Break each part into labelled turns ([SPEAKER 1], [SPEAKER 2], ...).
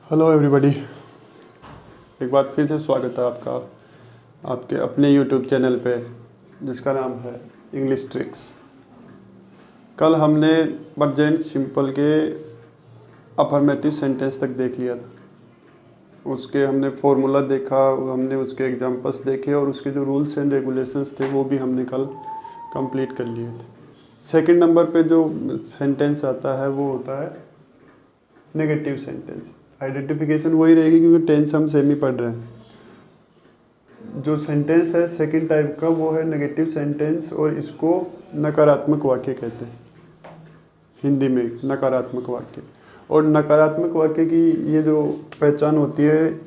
[SPEAKER 1] Hello everybody, एक बार फिर से स्वागत है आपका आपके अपने यूट्यूब चैनल पे जिसका नाम है इंग्लिश ट्रिक्स। कल हमने प्रेजेंट सिंपल के अफर्मेटिव सेंटेंस तक देख लिया था। उसके हमने फॉर्मूला देखा, हमने उसके एग्जांपल्स देखे और उसके जो रूल्स एंड रेगुलेशंस थे वो भी हमने कल कंप्लीट कर लिए थे। सेकंड नंबर पे जो सेंटेंस आता है वो होता है नेगेटिव सेंटेंस। आइडेंटिफिकेशन वही रहेगी क्योंकि टेंस हम सेम ही पढ़ रहे हैं। जो सेंटेंस है सेकंड टाइप का वो है नेगेटिव सेंटेंस और इसको नकारात्मक वाक्य कहते हैं, हिंदी में नकारात्मक वाक्य। और नकारात्मक वाक्य की ये जो पहचान होती है,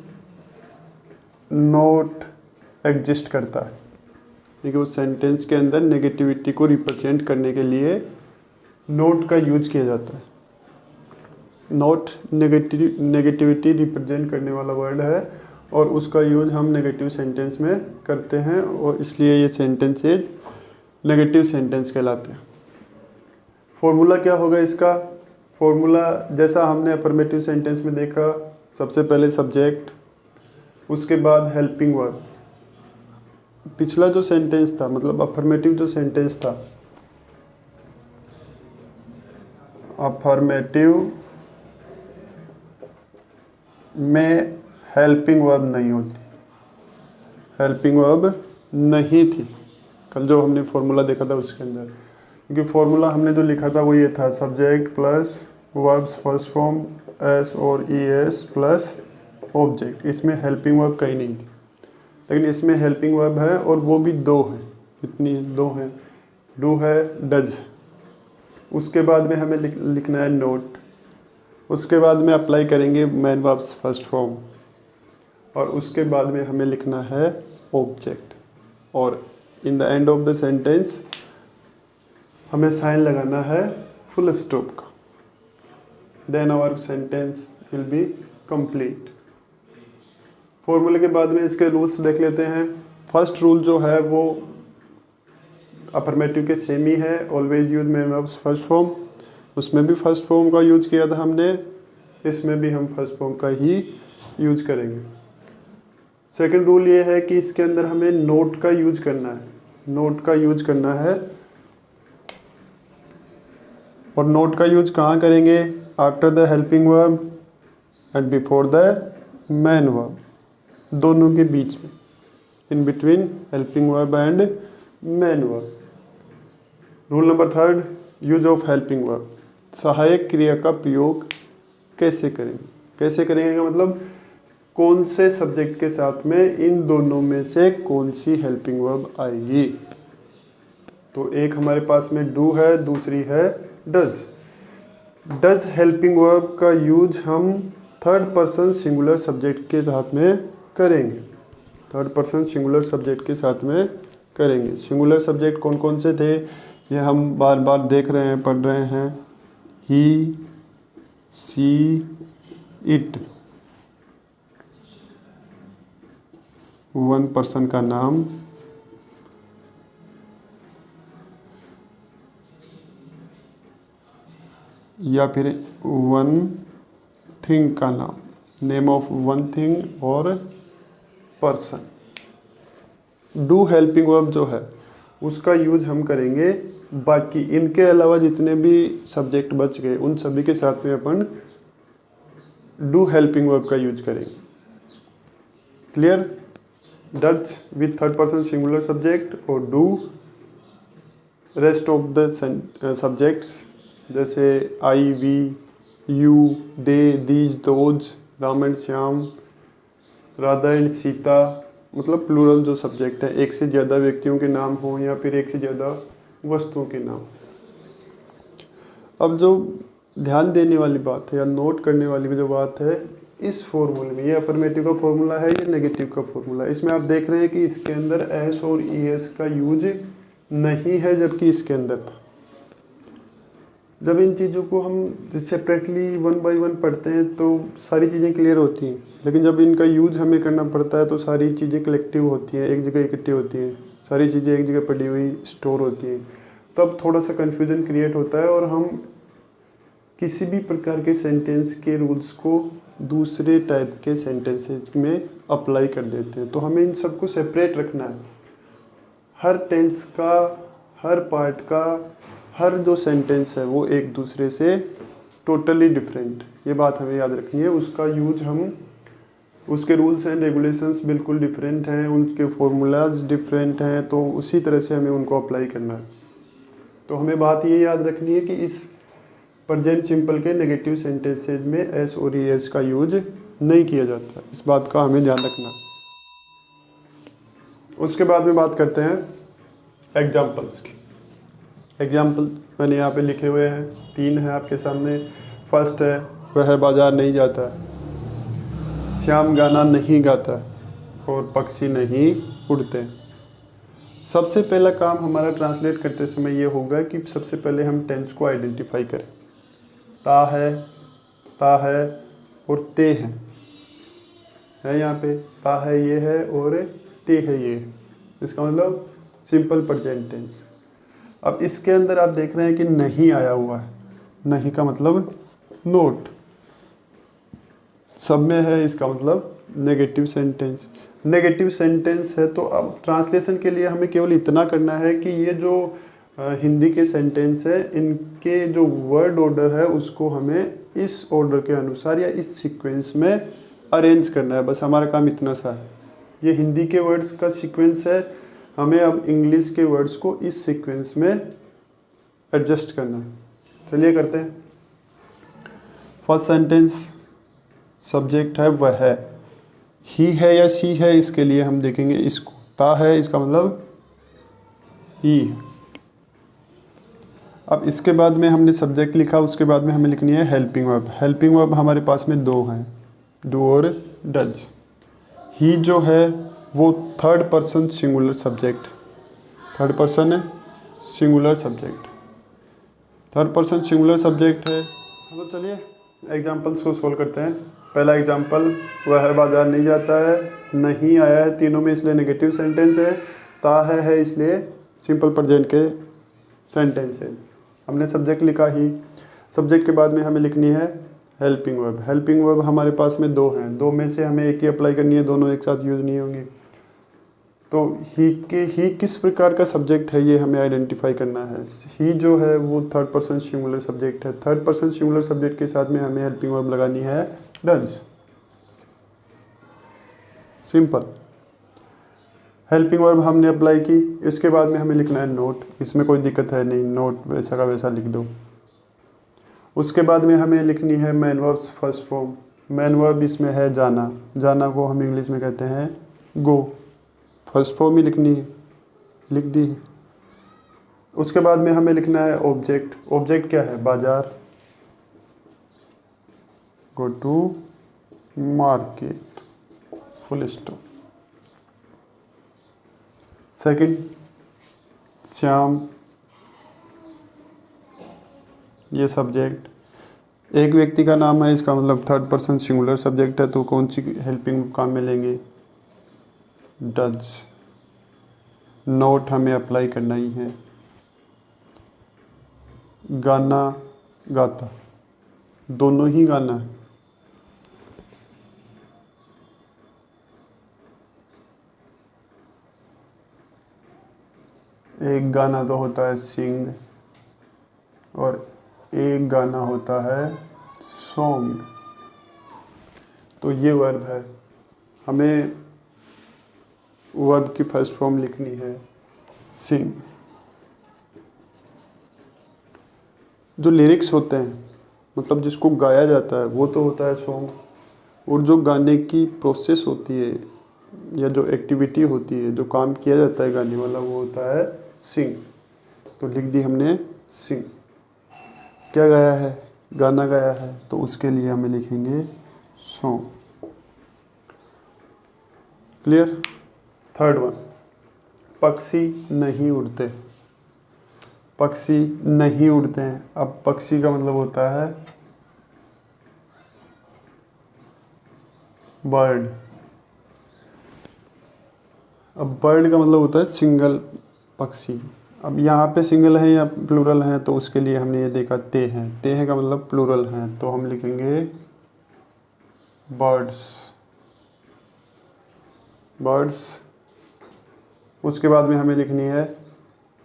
[SPEAKER 1] नॉट एग्जिस्ट करता है, क्योंकि उस सेंटेंस के अंदर नेगेटिविटी को रिप्रेजेंट करने के लिए नोट का यूज किया जाता है। नॉट नेगेटिविटी रिप्रेजेंट करने वाला वर्ड है और उसका यूज हम नेगेटिव सेंटेंस में करते हैं और इसलिए ये सेंटेंसेज नेगेटिव सेंटेंस कहलाते हैं। फॉर्मूला क्या होगा इसका? फॉर्मूला जैसा हमने अफर्मेटिव सेंटेंस में देखा, सबसे पहले सब्जेक्ट, उसके बाद हेल्पिंग वर्ब। पिछला जो सेंटेंस था, मतलब अफर्मेटिव जो सेंटेंस था, अफर्मेटिव में हेल्पिंग वर्ब नहीं होती, हेल्पिंग वर्ब नहीं थी कल जो हमने फॉर्मूला देखा था उसके अंदर। क्योंकि फॉर्मूला हमने जो लिखा था वो ये था, subject plus verbs first form S और ई एस प्लस ऑब्जेक्ट। इसमें हेल्पिंग वर्ब कहीं नहीं थी, लेकिन इसमें हेल्पिंग वर्ब है और वो भी दो हैं। कितनी? दो हैं। डू है, डज। उसके बाद में हमें लिखना है नोट। उसके बाद में अप्लाई करेंगे मैन वर्ब्स फर्स्ट फॉर्म और उसके बाद में हमें लिखना है ऑब्जेक्ट। और in the end of the sentence हमें साइन लगाना है फुल स्टॉप का। Then our sentence will be complete. फॉर्मूले के बाद में इसके रूल्स देख लेते हैं। फर्स्ट रूल जो है वो अफर्मेटिव के सेम ही है, always use man verbs first form. उसमें भी फर्स्ट फॉर्म का यूज किया था हमने, इसमें भी हम फर्स्ट फॉर्म का ही यूज करेंगे। सेकंड रूल ये है कि इसके अंदर हमें नोट का यूज करना है, नोट का यूज करना है। और नोट का यूज कहाँ करेंगे? After the helping verb and before the man verb, दोनों के बीच में, in between helping verb and man verb. Rule number third, use of helping verb. सहायक क्रिया का प्रयोग कैसे करेंगे? कैसे करेंगे का मतलब कौन से सब्जेक्ट के साथ में इन दोनों में से कौन सी हेल्पिंग वर्ब आएगी। तो एक हमारे पास में डू है, दूसरी है डज। डज हेल्पिंग वर्ब का यूज हम थर्ड पर्सन सिंगुलर सब्जेक्ट के साथ में करेंगे, थर्ड पर्सन सिंगुलर सब्जेक्ट के साथ में करेंगे। सिंगुलर सब्जेक्ट कौन कौन से थे ये हम बार बार देख रहे हैं, पढ़ रहे हैं। ही, सी, इट, वन पर्सन का नाम, या फिर वन थिंग का नाम, नेम ऑफ वन थिंग और पर्सन। डू हेल्पिंग वर्ब जो है उसका यूज हम करेंगे बाकी इनके अलावा जितने भी सब्जेक्ट बच गए उन सभी के साथ में अपन डू हेल्पिंग वर्ब का यूज करेंगे। Clear? Does with third person singular subject और do rest of the subjects जैसे I, we, you, they, these, those, Ram and Shyam, Radha and Sita, मतलब प्लूरल जो सब्जेक्ट है, एक से ज़्यादा व्यक्तियों के नाम हो या फिर एक से ज़्यादा वस्तुओं के नाम। अब जो ध्यान देने वाली बात है या नोट करने वाली जो बात है, इस फॉर्मूले में, ये अफर्मेटिव का फॉर्मूला है, ये नेगेटिव का फॉर्मूला है। इसमें आप देख रहे हैं कि इसके अंदर एस और ई एस का यूज नहीं है, जबकि इसके अंदर था। जब इन चीज़ों को हम सेपरेटली वन बाय वन पढ़ते हैं तो सारी चीज़ें क्लियर होती हैं, लेकिन जब इनका यूज हमें करना पड़ता है तो सारी चीज़ें कलेक्टिव होती हैं, एक जगह इकट्ठी होती हैं, सारी चीज़ें एक जगह पड़ी हुई स्टोर होती हैं, तब थोड़ा सा कन्फ्यूज़न क्रिएट होता है और हम किसी भी प्रकार के सेंटेंस के रूल्स को दूसरे टाइप के सेंटेंसेज में अप्लाई कर देते हैं। तो हमें इन सबको सेपरेट रखना है। हर टेंस का, हर पार्ट का, हर जो सेंटेंस है वो एक दूसरे से टोटली डिफरेंट, ये बात हमें याद रखनी है। उसका यूज हम, उसके रूल्स एंड रेगुलेशंस बिल्कुल डिफरेंट हैं, उनके फॉर्मूलाज डिफरेंट हैं, तो उसी तरह से हमें उनको अप्लाई करना है। तो हमें बात ये याद रखनी है कि इस प्रेजेंट सिंपल के नेगेटिव सेंटेंसेज में एस और ई एस का यूज नहीं किया जाता, इस बात का हमें ध्यान रखना। उसके बाद में बात करते हैं एग्जाम्पल्स की। एग्जाम्पल मैंने यहाँ पे लिखे हुए हैं, 3 हैं आपके सामने। फर्स्ट है, वह बाजार नहीं जाता, श्याम गाना नहीं गाता और पक्षी नहीं उड़ते। सबसे पहला काम हमारा ट्रांसलेट करते समय ये होगा कि सबसे पहले हम टेंस को आइडेंटिफाई करें। ता है और ते है यहाँ पे, ता है ये है और ते है ये है, इसका मतलब सिंपल प्रेजेंट टेंस। अब इसके अंदर आप देख रहे हैं कि नहीं आया हुआ है, नहीं का मतलब नोट, सब में है, इसका मतलब नेगेटिव सेंटेंस। नेगेटिव सेंटेंस है तो अब ट्रांसलेशन के लिए हमें केवल इतना करना है कि ये जो हिंदी के सेंटेंस है, इनके जो वर्ड ऑर्डर है उसको हमें इस ऑर्डर के अनुसार या इस सीक्वेंस में अरेंज करना है, बस हमारा काम इतना सा है। ये हिंदी के वर्ड्स का सीक्वेंस है, हमें अब इंग्लिश के वर्ड्स को इस सीक्वेंस में एडजस्ट करना है। चलिए करते हैं। फर्स्ट सेंटेंस, सब्जेक्ट है वह है, ही है या शी है, इसके लिए हम देखेंगे इसको। ता है, इसका मतलब ही। अब इसके बाद में हमने सब्जेक्ट लिखा, उसके बाद में हमें लिखनी है हेल्पिंग वर्ब। हेल्पिंग वर्ब हमारे पास में 2 हैं, डू और डज। ही जो है वो third person singular subject, third person है singular subject, third person singular subject है। तो चलिए एग्जाम्पल्स को सोल्व करते हैं। पहला एग्जाम्पल, वह बाजार नहीं जाता है, नहीं आया है तीनों में इसलिए नेगेटिव सेंटेंस है, ता है इसलिए सिंपल प्रेजेंट के सेंटेंस है। हमने सब्जेक्ट लिखा ही, सब्जेक्ट के बाद में हमें लिखनी है हेल्पिंग वर्ब। हेल्पिंग वर्ब हमारे पास में 2 हैं, 2 में से हमें एक ही अप्लाई करनी है, दोनों एक साथ यूज़ नहीं होंगी। तो ही किस प्रकार का सब्जेक्ट है ये हमें आइडेंटिफाई करना है। ही जो है वो थर्ड पर्सन सिंगुलर सब्जेक्ट है, थर्ड पर्सन सिंगुलर सब्जेक्ट के साथ में हमें हेल्पिंग वर्ब लगानी है डज। सिंपल हेल्पिंग वर्ब हमने अप्लाई की, इसके बाद में हमें लिखना है नोट, इसमें कोई दिक्कत है नहीं, नोट वैसा का वैसा लिख दो। उसके बाद में हमें लिखनी है man verbs first form. Man verb इसमें है जाना, जाना को हम इंग्लिश में कहते हैं गो, फर्स्ट फॉर्म ही लिखनी है, लिख दी है। उसके बाद में हमें लिखना है ऑब्जेक्ट। ऑब्जेक्ट क्या है, बाजार, go to market, full stop. Second, Shyam, ये सब्जेक्ट, एक व्यक्ति का नाम है, इसका मतलब थर्ड पर्सन सिंगुलर सब्जेक्ट है, तो कौन सी हेल्पिंग काम में लेंगे, डज। नोट हमें अप्लाई करना ही है। गाना, गाता, दोनों ही गाना है। एक गाना तो होता है सिंग और एक गाना होता है सॉन्ग, तो ये वर्ब है। हमें वर्ब की फर्स्ट फॉर्म लिखनी है सिंग। जो लिरिक्स होते हैं, मतलब जिसको गाया जाता है, वो तो होता है सॉन्ग, और जो गाने की प्रोसेस होती है या जो एक्टिविटी होती है, जो काम किया जाता है गाने वाला, वो होता है सिंग। तो लिख दी हमने सिंग। क्या गाया है, गाना गाया है, तो उसके लिए हमें लिखेंगे सॉन्ग। क्लियर। थर्ड वन, पक्षी नहीं उड़ते, पक्षी नहीं उड़ते हैं। अब पक्षी का मतलब होता है बर्ड। अब बर्ड का मतलब होता है सिंगल पक्षी, अब यहाँ पे सिंगल है या प्लूरल है, तो उसके लिए हमने ये देखा ते हैं। ते हैं का मतलब प्लूरल हैं, तो हम लिखेंगे बर्ड्स। बर्ड्स। उसके बाद में हमें लिखनी है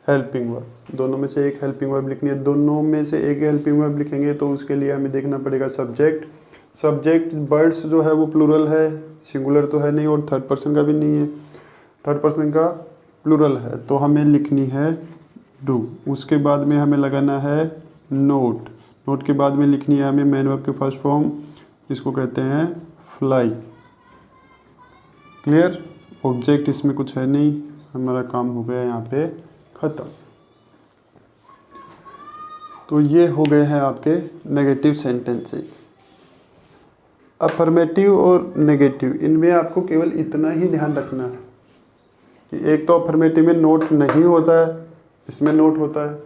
[SPEAKER 1] हेल्पिंग वर्ब। दोनों में से एक हेल्पिंग वर्ब लिखनी है। दोनों में से एक हेल्पिंग वर्ब लिखेंगे तो उसके लिए हमें देखना पड़ेगा सब्जेक्ट। सब्जेक्ट बर्ड्स जो है वो प्लूरल है, सिंगुलर तो है नहीं और थर्ड पर्सन का भी नहीं है, थर्ड पर्सन का प्लूरल है, तो हमें लिखनी है डू। उसके बाद में हमें लगाना है नोट। नोट के बाद में लिखनी है हमें मेन वर्ब के फर्स्ट फॉर्म, इसको कहते हैं फ्लाई। क्लियर? ऑब्जेक्ट इसमें कुछ है नहीं, हमारा काम हो गया यहाँ पे ख़त्म। तो ये हो गए हैं आपके नेगेटिव सेंटेंसेस। अफर्मेटिव और नेगेटिव, इनमें आपको केवल इतना ही ध्यान रखना है कि एक तो अफर्मेटिव में नोट नहीं होता है, इसमें नोट होता है।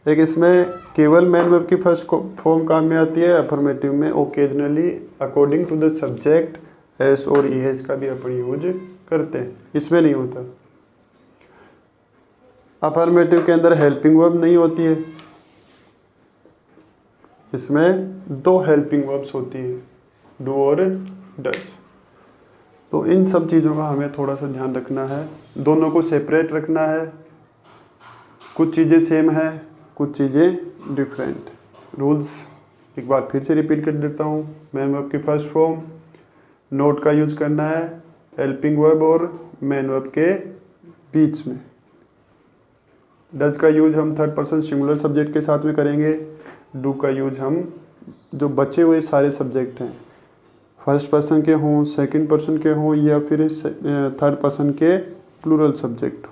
[SPEAKER 1] एक इसमें केवल मेन वर्ब की फर्स्ट फॉर्म काम में आती है, अफर्मेटिव में occasionally according to the subject s और ई एस का भी अपन यूज करते हैं, इसमें नहीं होता। अफर्मेटिव के अंदर हेल्पिंग वर्ब नहीं होती है, इसमें दो हेल्पिंग वर्ब्स होती है, डू और डज। तो इन सब चीज़ों का हमें थोड़ा सा ध्यान रखना है, दोनों को सेपरेट रखना है। कुछ चीज़ें सेम है, कुछ चीज़ें डिफरेंट। रूल्स एक बार फिर से रिपीट कर देता हूँ। मेन वर्ब की फर्स्ट फॉर्म, नोट का यूज करना है हेल्पिंग वर्ब और मेन वर्ब के बीच में। डज का यूज हम थर्ड पर्सन सिंगुलर सब्जेक्ट के साथ में करेंगे। डू का यूज हम जो बचे हुए सारे सब्जेक्ट हैं, फर्स्ट पर्सन के हों, सेकंड पर्सन के हों या फिर थर्ड पर्सन के प्लूरल सब्जेक्ट।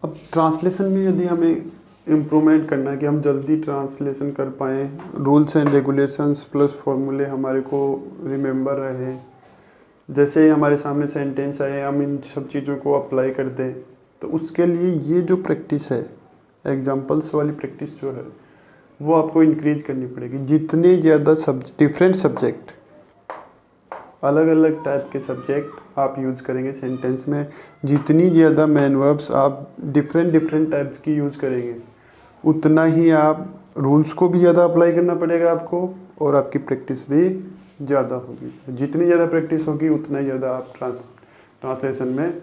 [SPEAKER 1] अब ट्रांसलेशन में यदि हमें इम्प्रूवमेंट करना है कि हम जल्दी ट्रांसलेशन कर पाएँ, रूल्स एंड रेगुलेशंस प्लस फॉर्मूले हमारे को रिमेंबर रहे, जैसे ही हमारे सामने सेंटेंस आए हम इन सब चीज़ों को अप्लाई कर दें, तो उसके लिए ये जो प्रैक्टिस है, एग्जांपल्स वाली प्रैक्टिस जो है, वो आपको इंक्रीज करनी पड़ेगी। जितने ज़्यादा डिफरेंट सब्जेक्ट, अलग अलग टाइप के सब्जेक्ट आप यूज़ करेंगे सेंटेंस में, जितनी ज़्यादा मेन वर्ब्स आप डिफरेंट टाइप्स की यूज़ करेंगे, उतना ही आप रूल्स को भी ज़्यादा अप्लाई करना पड़ेगा आपको और आपकी प्रैक्टिस भी ज़्यादा होगी। जितनी ज़्यादा प्रैक्टिस होगी उतना ही ज़्यादा आप ट्रांसलेशन में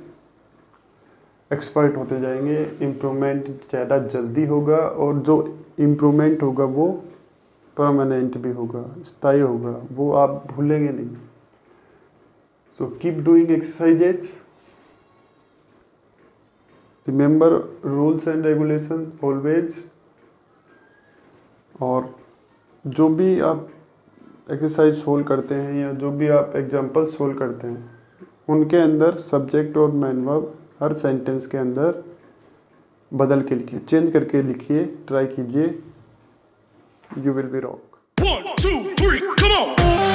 [SPEAKER 1] एक्सपर्ट होते जाएंगे। इम्प्रूवमेंट ज़्यादा जल्दी होगा और जो इम्प्रूवमेंट होगा वो परमानेंट भी होगा, स्थायी होगा, वो आप भूलेंगे नहीं। So keep doing exercises, remember rules and regulation always. और जो भी आप एक्सरसाइज सोल्व करते हैं या जो भी आप एग्जांपल सोल्व करते हैं, उनके अंदर सब्जेक्ट और मेन वर्ब हर सेंटेंस के अंदर बदल के लिखिए, चेंज करके लिखिए, ट्राई कीजिए, you will be rock.
[SPEAKER 2] 1 2 3 come on